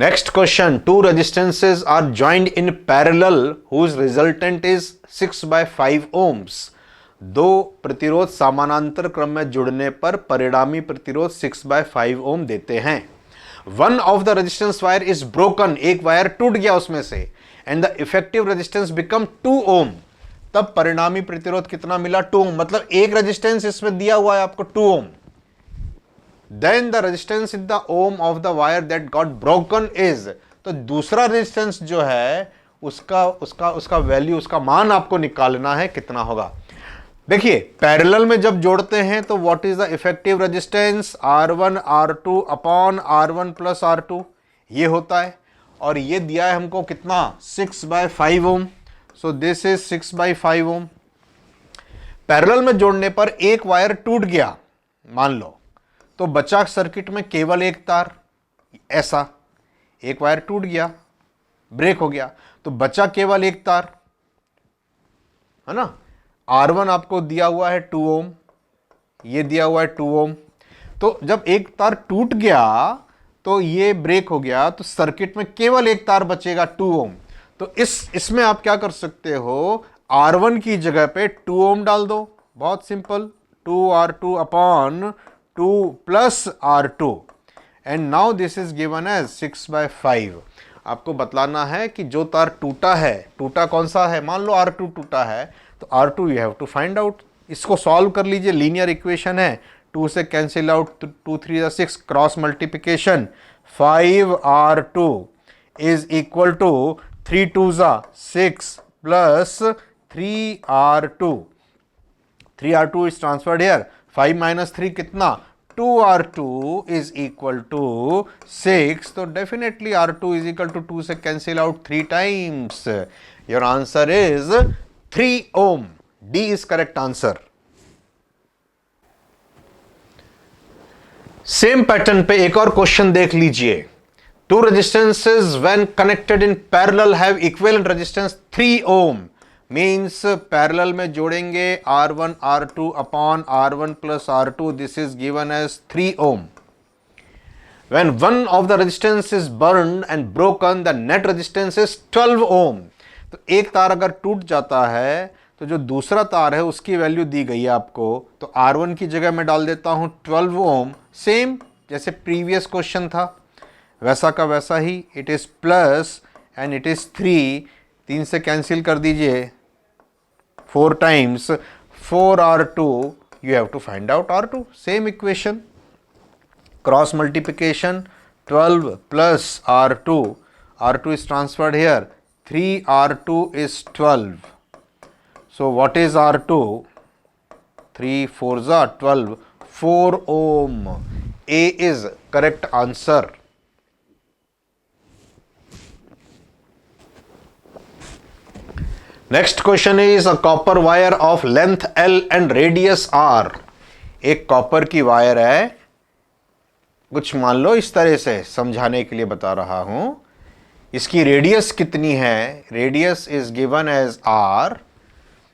Next question, two resistances are joined in parallel whose resultant is 6/5 ohms. दो प्रतिरोध समानांतर क्रम में जुड़ने पर परिणामी प्रतिरोध 6/5 ओम देते हैं. One of the resistance wire is broken, एक वायर टूट गया उसमें से, and the effective resistance become 2 ओम. तब परिणामी प्रतिरोध कितना मिला? 2 ओम. मतलब एक रेजिस्टेंस इसमें दिया हुआ है आपको 2 ohm. Then the resistance in the ohm of the wire that got broken is, तो दूसरा रेजिस्टेंस जो है उसका वैल्यू, उसका मान आपको निकालना है, कितना होगा. देखिए पैरेलल में जब जोड़ते हैं तो what is the effective resistance? R1 R2 upon R1 plus R2 ये होता है, और ये दिया है हमको कितना? 6/5 ohm. So this is 6/5 ohm. Parallel में जोड़ने पर एक वायर टूट गया मान लो, तो बचा सर्किट में केवल एक तार. ऐसा एक वायर टूट गया, ब्रेक हो गया, तो बचा केवल एक तार, है ना. R1 आपको दिया हुआ है 2 ओम, ये दिया हुआ है 2 ओम. तो जब एक तार टूट गया तो ये ब्रेक हो गया, तो सर्किट में केवल एक तार बचेगा 2 ओम. तो इसमें आप क्या कर सकते हो? R1 की जगह पे 2 ओम डाल दो, बहुत simple. 2R2 upon 2 plus R2, and now this is given as 6/5. आपको बतलाना है कि जो तार टूटा है, टूटा कौन सा है? मान लो R2 टूटा है, तो R2 you have to find out. इसको सॉल्व कर लीजिए, लीनियर इक्वेशन है. 2 से cancel out, 2 3 6, cross multiplication. 5R2 is equal to 3 2 6 plus 3R2. 3R2 is transferred here. 5 minus 3 कितना? 2R2 is equal to 6. तो definitely R2 is equal to 2 से cancel out 3 times. Your answer is 3 ohm. D is correct answer. Same pattern पे एक और question देख लीजिए. Two resistances when connected in parallel have equivalent resistance 3 ohm. Means parallel में जोड़ेंगे R1 R2 upon R1 plus R2. This is given as 3 ohm. When one of the resistance is burned and broken, the net resistance is 12 ohm. तो एक तार अगर टूट जाता है तो जो दूसरा तार है उसकी वैल्यू दी गई है आपको, तो R1 की जगह मैं डाल देता हूं 12 ओम. सेम जैसे प्रीवियस क्वेश्चन था वैसा का वैसा ही. It is plus and it is 3 से कैंसिल कर दीजिए 4 times. 4R2 you have to find out R2. Same equation. Cross multiplication. 12 plus R2. R2 is transferred here. 3R2 is 12. So what is R2? 3 4s are 12. 4 ohm. A is correct answer. Next question is a copper wire of length L and radius R. एक copper की wire है, कुछ मान लो इस तरह से, समझाने के लिए बता रहा हूं. इसकी रेडियस कितनी है? Radius is given as R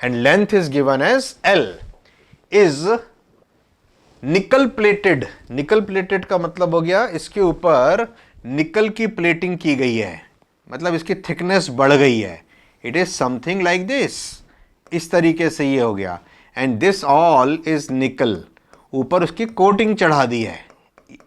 and length is given as L. Is nickel plated. Nickel plated का मतलब हो गया इसके ऊपर निकल की प्लेटिंग की गई है, मतलब इसकी थिकनेस बढ़ गई है. It is something like this. इस तरीके से ये हो गया. एंड दिस ऑल इज निकल. ऊपर उसकी कोटिंग चढ़ा दी है,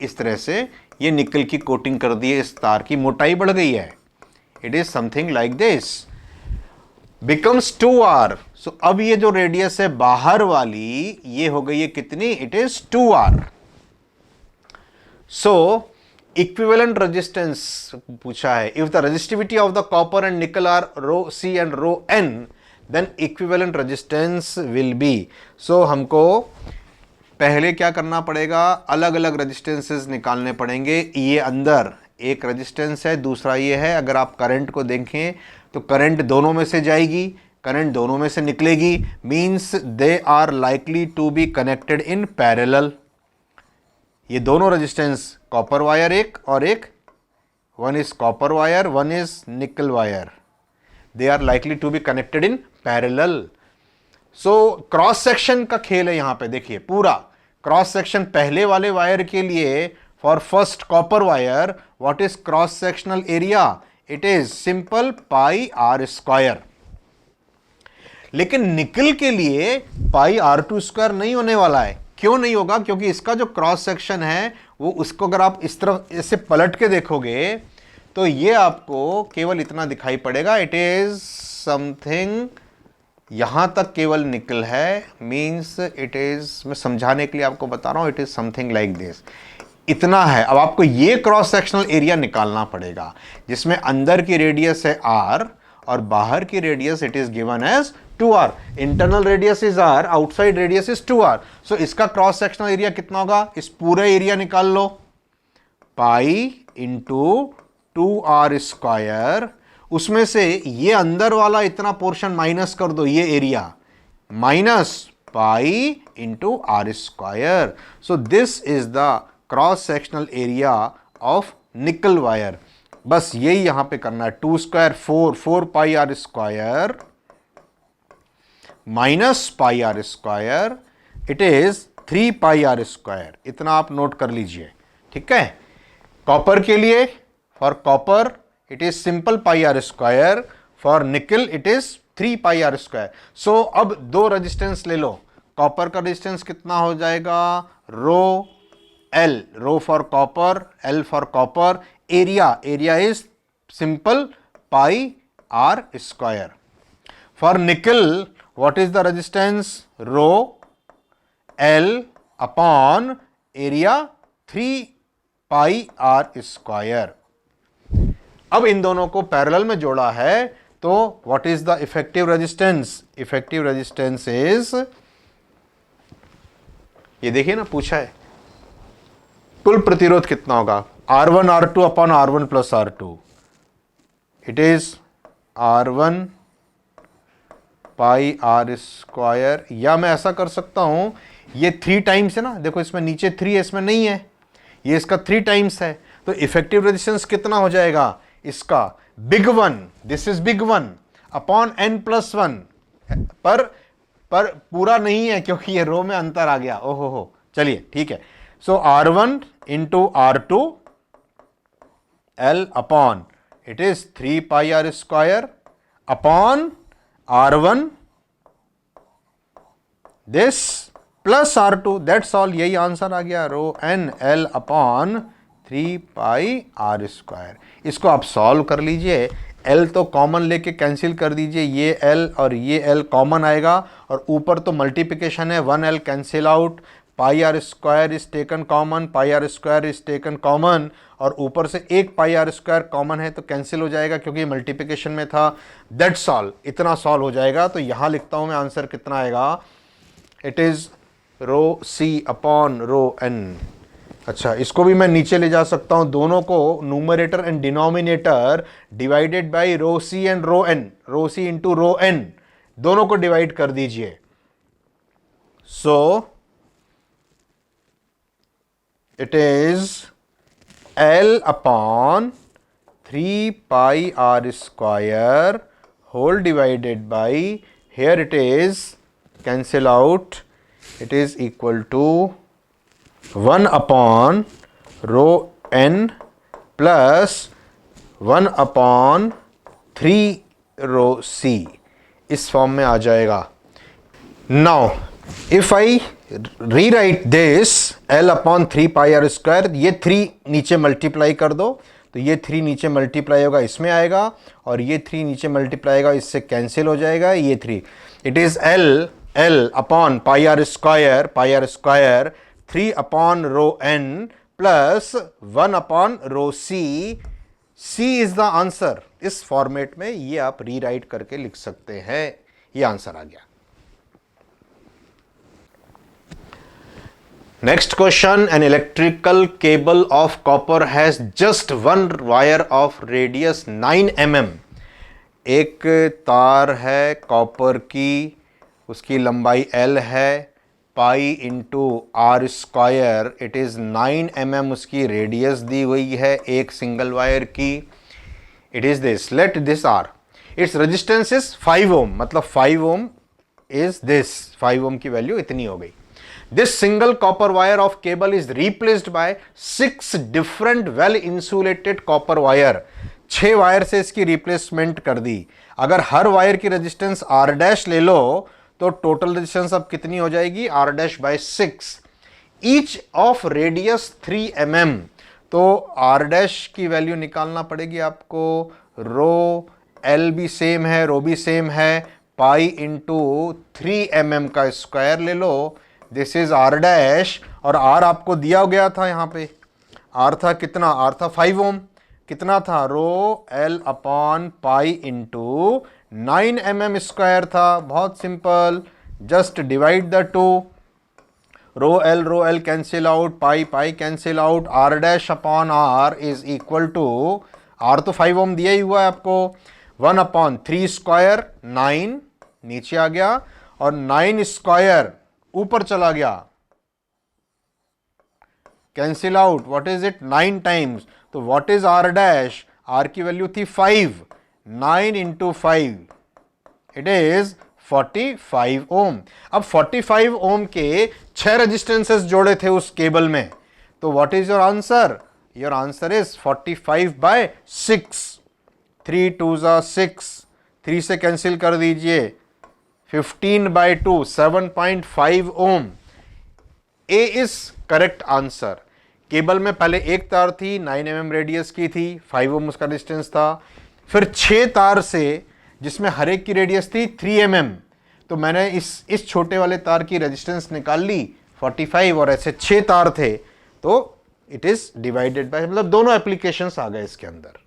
इस तरह से ये निकल की कोटिंग कर दी है. इस तार की मोटाई बढ़ गई है. It is something like this. Becomes 2R. सो अब ये जो रेडियस है बाहर वाली, ये हो गई है कितनी? It is 2R. So equivalent resistance पूछा है. If the resistivity of the copper and nickel are rho C and rho N, then equivalent resistance will be. So हमको पहले क्या करना पड़ेगा? अलग अलग रेजिस्टेंसेस निकालने पड़ेंगे. ये अंदर एक रेजिस्टेंस है, दूसरा ये है. अगर आप करंट को देखें तो करंट दोनों में से जाएगी, करंट दोनों में से निकलेगी. Means they are likely to be connected in parallel. ये दोनों रेजिस्टेंस कॉपर वायर एक और एक, one is copper wire, one is nickel wire. They are likely to be connected in parallel. So cross section का खेल है यहां पे. देखिए पूरा क्रॉस सेक्शन पहले वाले वायर के लिए for first copper wire, what is cross sectional area? It is simple pi r square. लेकिन निकल के लिए पाई r2 स्क्वायर नहीं होने वाला है। क्यों नहीं होगा? क्योंकि इसका जो क्रॉस सेक्शन है वो, उसको अगर आप इस तरफ ऐसे पलट के देखोगे तो ये आपको केवल इतना दिखाई पड़ेगा, इट इज समथिंग, यहां तक केवल निकल है, मींस इट इज, मैं समझाने के लिए आपको बता रहा हूं, it is something like this, इतना है। अब आपको ये क्रॉस सेक्शनल एरिया निकालना पड़ेगा जिसमें अंदर की रेडियस है r और बाहर की radius it is given as 2r, internal radius is r, outside radius is 2r। So इसका क्रॉस सेक्शनल एरिया कितना होगा? इस पूरे एरिया निकाल लो, पाई इंटू 2r स्क्वायर, उसमें से ये अंदर वाला इतना पोर्शन माइनस कर दो, ये area, minus pi into R square. So this is the cross sectional area of nickel wire. बस यही यहां पे करना है, 2 square 4 pi are square minus pi are square, it is 3 pi are square. इतना आप नोट कर लीजिए, ठीक है। कॉपर के लिए, for copper it is simple pi are square, for nickel it is 3 pi are square. So अब दो रेजिस्टेंस ले लो, कॉपर का रेजिस्टेंस कितना हो जाएगा? Rho L, rho for copper, L for copper, area is simple pi are square. For nickel what is the resistance? Rho L upon area 3 pi r square। अब इन दोनों को पैरेलल में जोड़ा है तो what is the effective resistance? Effective resistance is, ये देखिए ना, पूछा है कुल प्रतिरोध कितना होगा? R1 R2 upon R1 plus R2, it is R1 pi are square, या मैं ऐसा कर सकता हूं, ये 3 टाइम्स है ना, देखो इसमें नीचे 3 है, इसमें नहीं है, ये इसका 3 टाइम्स है, तो इफेक्टिव रेजिस्टेंस कितना हो जाएगा इसका? Big one, this is big one upon n+1, पर पूरा नहीं है क्योंकि ये रो में अंतर आ गया, ओहो हो, चलिए ठीक है। So R1 into R2 L upon it is 3 pi are square upon R1 this plus R2, that's all, यही आंसर आ गया, rho n L upon 3 pi are square. इसको आप सॉल्व कर लीजिए, L तो कॉमन लेके कैंसिल कर दीजिए, ये L और ये L कॉमन आएगा, और ऊपर तो मल्टीप्लिकेशन है, 1L cancel out, pi are square is taken common, pi are square is taken common, और ऊपर से एक पाई आर स्क्वायर कॉमन है तो कैंसिल हो जाएगा क्योंकि मल्टीप्लिकेशन में था। दैट्स ऑल, इतना सॉल्व हो जाएगा। तो यहां लिखता हूं मैं, आंसर कितना आएगा? It is rho C upon rho N. अच्छा, इसको भी मैं नीचे ले जा सकता हूं, दोनों को numerator and denominator divided by rho C and rho N, rho C into rho N, दोनों को डिवाइड कर दीजिए। So it is L upon 3 pi r square whole divided by, here it is cancel out, it is equal to 1 upon rho n plus 1 upon 3 rho c, इस form में आ जाएगा। Now if I rewrite this L upon 3 pi r square, ये 3 नीचे multiply कर दो तो ये 3 नीचे मल्टीप्लाई होगा, इसमें आएगा, और ये 3 नीचे मल्टीप्लाई होगा, इससे कैंसिल हो जाएगा ये 3। It is L upon pi are square 3 upon rho n plus 1 upon rho c is the answer. इस फॉर्मेट में ये आप रीराइट करके लिख सकते हैं, ये आंसर आ गया। Next question, an electrical cable of copper has just one wire of radius 9 mm। एक तार है कॉपर की, उसकी लंबाई L है, pi into R square, it is 9 mm उसकी रेडियस दी हुई है एक सिंगल वायर की। It is this, let this R, it's resistance is 5 ohm, मतलब 5 ओम इज दिस, 5 ओम की वैल्यू इतनी हो गई। This single copper wire of cable is replaced by 6 different well insulated copper wire. 6 wire से इसकी रिप्लेसमेंट कर दी। अगर हर वायर की रेजिस्टेंस R डैश ले लो तो टोटल रेजिस्टेंस अब कितनी हो जाएगी, R dash by 6, each of radius 3 mm। तो R डैश की वैल्यू निकालना पड़ेगी आपको, रो L भी सेम है, रो भी सेम है, पाई इंटू 3 mm का स्क्वायर ले लो, दिस इज R डैश, और R आपको दिया गया था यहाँ पे, R था कितना, R था 5 ओम, कितना था, rho L upon pi into 9 mm square था। बहुत simple, just divide the two, rho L cancel out, pi cancel out, R dash upon R is equal to, R तो 5 ओम दिया ही हुआ है आपको, 1 अपॉन 3 स्क्वायर 9 नीचे आ गया, और 9 स्क्वायर ऊपर चला गया, cancel out, what is it, 9 times. तो what is R dash, R की वैल्यू थी 5, 9 इंटू 5 इट इज 45 ओम। अब 45 ओम के 6 रेजिस्टेंसेस जोड़े थे उस केबल में, तो what is your answer, your answer is 45 by 6, 3 2 6, 3 से कैंसिल कर दीजिए, 15 by 2 7.5 ohm. A is correct answer. Cable में पहले एक तार थी 9 mm रेडियस की थी, 5 ओम उसका डिस्टेंस था, फिर 6 तार से जिसमें हर एक की रेडियस थी 3 mm, तो मैंने इस छोटे वाले तार की रेजिस्टेंस निकाल ली 45, और ऐसे 6 तार थे तो इट इज डिवाइडेड बाय, मतलब दोनों एप्लीकेशंस आ गए इसके अंदर।